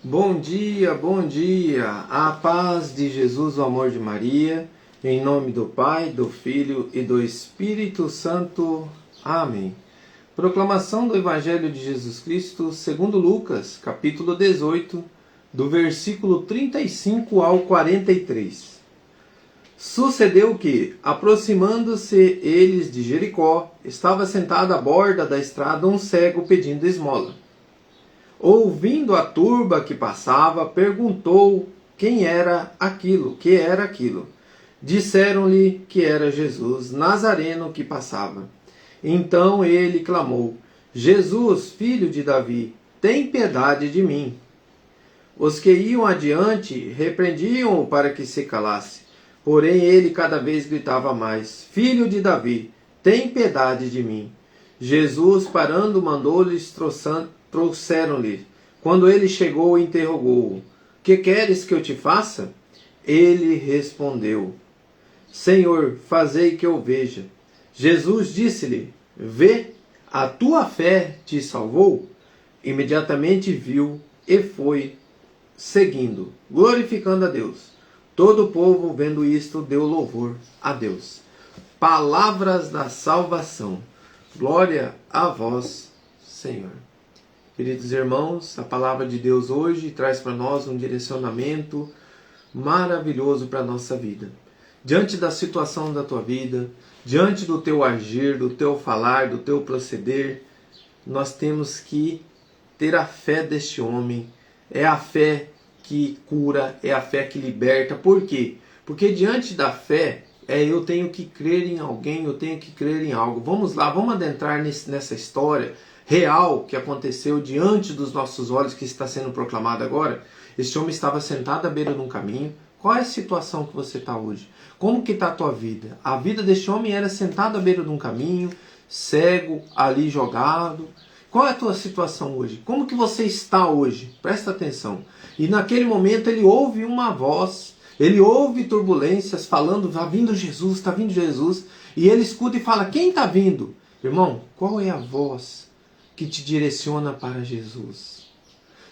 Bom dia, a paz de Jesus, o amor de Maria, em nome do Pai, do Filho e do Espírito Santo. Amém. Proclamação do Evangelho de Jesus Cristo segundo Lucas, capítulo 18, do versículo 35 ao 43. Sucedeu que, aproximando-se eles de Jericó, estava sentado à borda da estrada um cego pedindo esmola. Ouvindo a turba que passava, perguntou quem era aquilo, que era aquilo. Disseram-lhe que era Jesus Nazareno que passava. Então ele clamou: Jesus, filho de Davi, tem piedade de mim. Os que iam adiante repreendiam-o para que se calasse. Porém ele cada vez gritava mais: Filho de Davi, tem piedade de mim. Jesus, parando, mandou-lhes trouxeram-lhe. Quando ele chegou, interrogou-o: Que queres que eu te faça? Ele respondeu: Senhor, fazei que eu veja. Jesus disse-lhe: Vê, a tua fé te salvou. Imediatamente viu e foi seguindo, glorificando a Deus. Todo o povo, vendo isto, deu louvor a Deus. Palavras da salvação. Glória a vós, Senhor. Queridos irmãos, a palavra de Deus hoje traz para nós um direcionamento maravilhoso para a nossa vida. Diante da situação da tua vida, diante do teu agir, do teu falar, do teu proceder, nós temos que ter a fé deste homem. É a fé que cura, é a fé que liberta. Por quê? Porque diante da fé, eu tenho que crer em alguém, eu tenho que crer em algo. Vamos lá, vamos adentrar nessa história real que aconteceu diante dos nossos olhos, que está sendo proclamada agora. Este homem estava sentado à beira de um caminho. Qual é a situação que você está hoje? Como que está a tua vida? A vida deste homem era sentado à beira de um caminho, cego, ali jogado. Qual é a tua situação hoje? Como que você está hoje? Presta atenção. E naquele momento ele ouve uma voz, ele ouve turbulências falando: está vindo Jesus, está vindo Jesus. E ele escuta e fala: quem está vindo? Irmão, qual é a voz que te direciona para Jesus?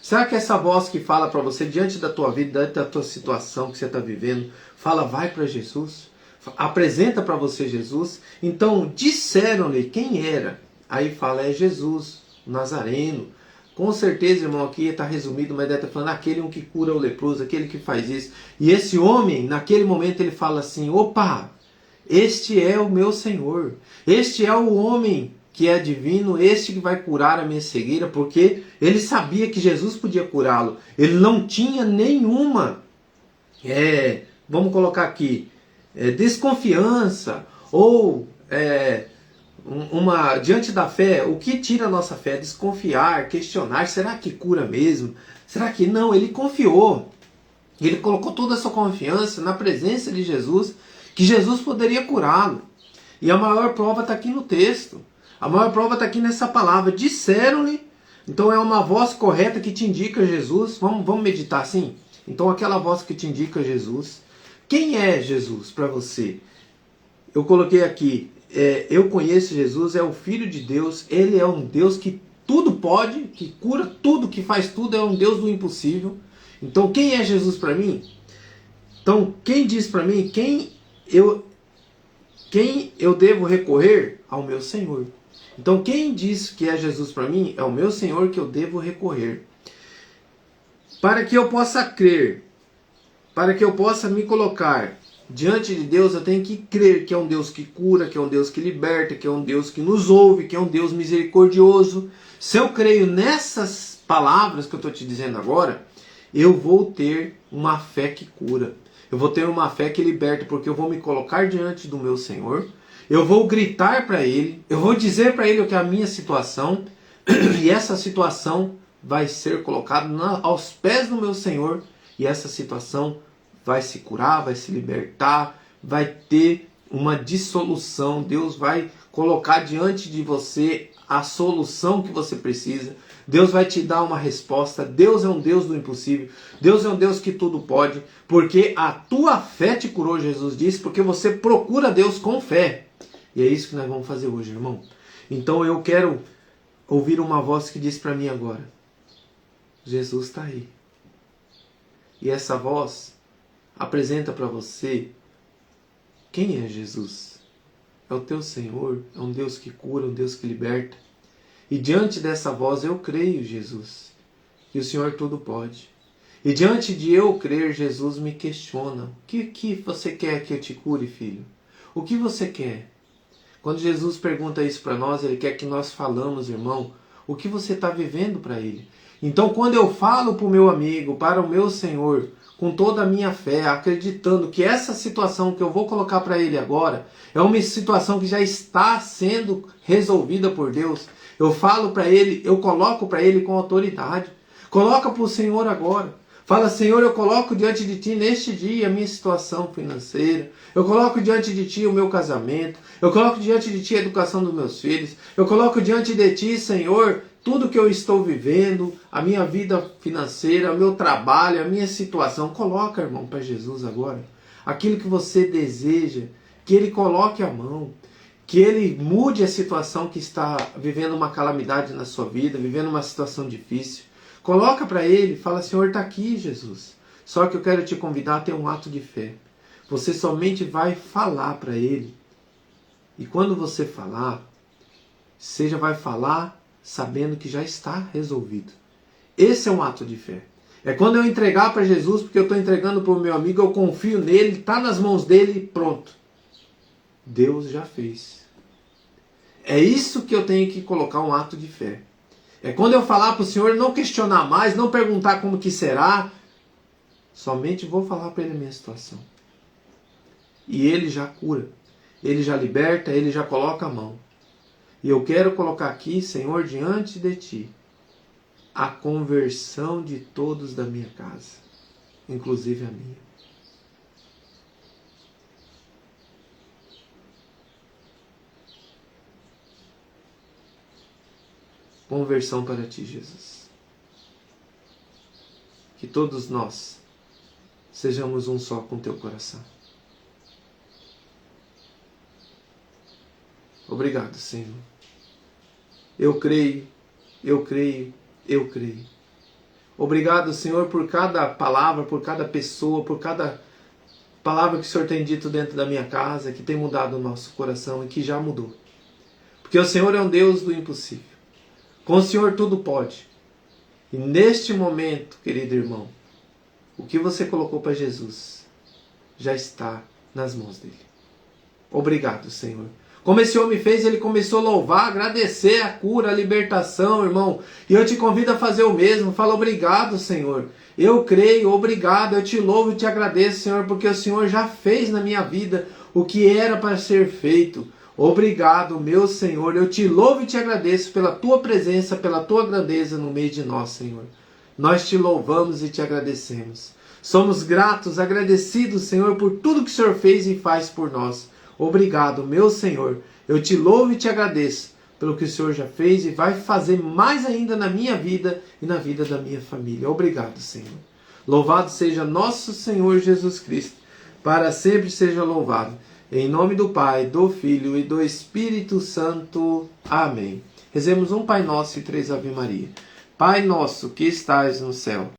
Será que essa voz que fala para você diante da tua vida, diante da tua situação que você está vivendo, fala: vai para Jesus? Apresenta para você Jesus? Então disseram-lhe quem era. Aí fala: é Jesus, Nazareno. Com certeza, irmão, aqui está resumido, mas deve estar falando aquele que cura o leproso, aquele que faz isso. E esse homem, naquele momento, ele fala assim: opa, este é o meu Senhor, este é o homem que é divino, este que vai curar a minha cegueira, porque ele sabia que Jesus podia curá-lo. Ele não tinha nenhuma, vamos colocar aqui, desconfiança ou diante da fé. O que tira a nossa fé? Desconfiar, questionar: será que cura mesmo? Será que não? Ele confiou. Ele colocou toda a sua confiança na presença de Jesus, que Jesus poderia curá-lo. E a maior prova está aqui no texto. A maior prova está aqui nessa palavra. Disseram-lhe. Então é uma voz correta que te indica Jesus. Vamos meditar assim? Então aquela voz que te indica Jesus. Quem é Jesus para você? Eu coloquei aqui: eu conheço Jesus, é o Filho de Deus. Ele é um Deus que tudo pode, que cura tudo, que faz tudo. É um Deus do impossível. Então quem é Jesus para mim? Então quem diz para mim quem eu devo recorrer? Ao meu Senhor. Então quem diz que é Jesus para mim? É o meu Senhor que eu devo recorrer. Para que eu possa crer, para que eu possa me colocar diante de Deus, eu tenho que crer que é um Deus que cura, que é um Deus que liberta, que é um Deus que nos ouve, que é um Deus misericordioso. Se eu creio nessas palavras que eu estou te dizendo agora, eu vou ter uma fé que cura. Eu vou ter uma fé que liberta, porque eu vou me colocar diante do meu Senhor. Eu vou gritar para Ele, eu vou dizer para Ele o que é a minha situação, e essa situação vai ser colocada aos pés do meu Senhor, e essa situação vai se curar, vai se libertar, vai ter uma dissolução. Deus vai colocar diante de você a solução que você precisa. Deus vai te dar uma resposta. Deus é um Deus do impossível. Deus é um Deus que tudo pode, porque a tua fé te curou, Jesus disse, porque você procura Deus com fé. E é isso que nós vamos fazer hoje, irmão. Então eu quero ouvir uma voz que diz para mim agora: Jesus está aí. E essa voz apresenta para você quem é Jesus. É o teu Senhor, é um Deus que cura, um Deus que liberta. E diante dessa voz eu creio, Jesus, que o Senhor tudo pode. E diante de eu crer, Jesus me questiona. O que você quer que eu te cure, filho? O que você quer? Quando Jesus pergunta isso para nós, Ele quer que nós falamos, irmão, o que você está vivendo para Ele. Então, quando eu falo para o meu amigo, para o meu Senhor, com toda a minha fé, acreditando que essa situação que eu vou colocar para Ele agora é uma situação que já está sendo resolvida por Deus, eu falo para Ele, eu coloco para Ele com autoridade. Coloca para o Senhor agora. Fala, Senhor, eu coloco diante de Ti neste dia a minha situação financeira. Eu coloco diante de Ti o meu casamento. Eu coloco diante de Ti a educação dos meus filhos. Eu coloco diante de Ti, Senhor, tudo que eu estou vivendo, a minha vida financeira, o meu trabalho, a minha situação. Coloca, irmão, para Jesus agora. Aquilo que você deseja, que Ele coloque a mão. Que Ele mude a situação que está vivendo uma calamidade na sua vida, vivendo uma situação difícil. Coloca para Ele, fala, Senhor, está aqui, Jesus. Só que eu quero te convidar a ter um ato de fé. Você somente vai falar para Ele. E quando você falar, você já vai falar sabendo que já está resolvido. Esse é um ato de fé. É quando eu entregar para Jesus, porque eu estou entregando para o meu amigo, eu confio nele, está nas mãos dele e pronto. Deus já fez. É isso que eu tenho que colocar um ato de fé. É quando eu falar para o Senhor, não questionar mais, não perguntar como que será. Somente vou falar para Ele a minha situação. E Ele já cura. Ele já liberta, Ele já coloca a mão. E eu quero colocar aqui, Senhor, diante de Ti, a conversão de todos da minha casa. Inclusive a minha. Conversão para Ti, Jesus. Que todos nós sejamos um só com Teu coração. Obrigado, Senhor. Eu creio, eu creio, eu creio. Obrigado, Senhor, por cada palavra, por cada pessoa, por cada palavra que o Senhor tem dito dentro da minha casa, que tem mudado o nosso coração e que já mudou. Porque o Senhor é um Deus do impossível. Com o Senhor tudo pode. E neste momento, querido irmão, o que você colocou para Jesus já está nas mãos dele. Obrigado, Senhor. Como esse homem fez, ele começou a louvar, agradecer a cura, a libertação, irmão. E eu te convido a fazer o mesmo. Fala, obrigado, Senhor. Eu creio, obrigado. Eu te louvo e te agradeço, Senhor, porque o Senhor já fez na minha vida o que era para ser feito. Obrigado, meu Senhor. Eu te louvo e te agradeço pela tua presença, pela tua grandeza no meio de nós, Senhor. Nós te louvamos e te agradecemos. Somos gratos, agradecidos, Senhor, por tudo que o Senhor fez e faz por nós. Obrigado, meu Senhor. Eu te louvo e te agradeço pelo que o Senhor já fez e vai fazer mais ainda na minha vida e na vida da minha família. Obrigado, Senhor. Louvado seja nosso Senhor Jesus Cristo. Para sempre seja louvado. Em nome do Pai, do Filho e do Espírito Santo. Amém. Rezemos um Pai Nosso e 3 Ave Maria. Pai nosso que estais no céu,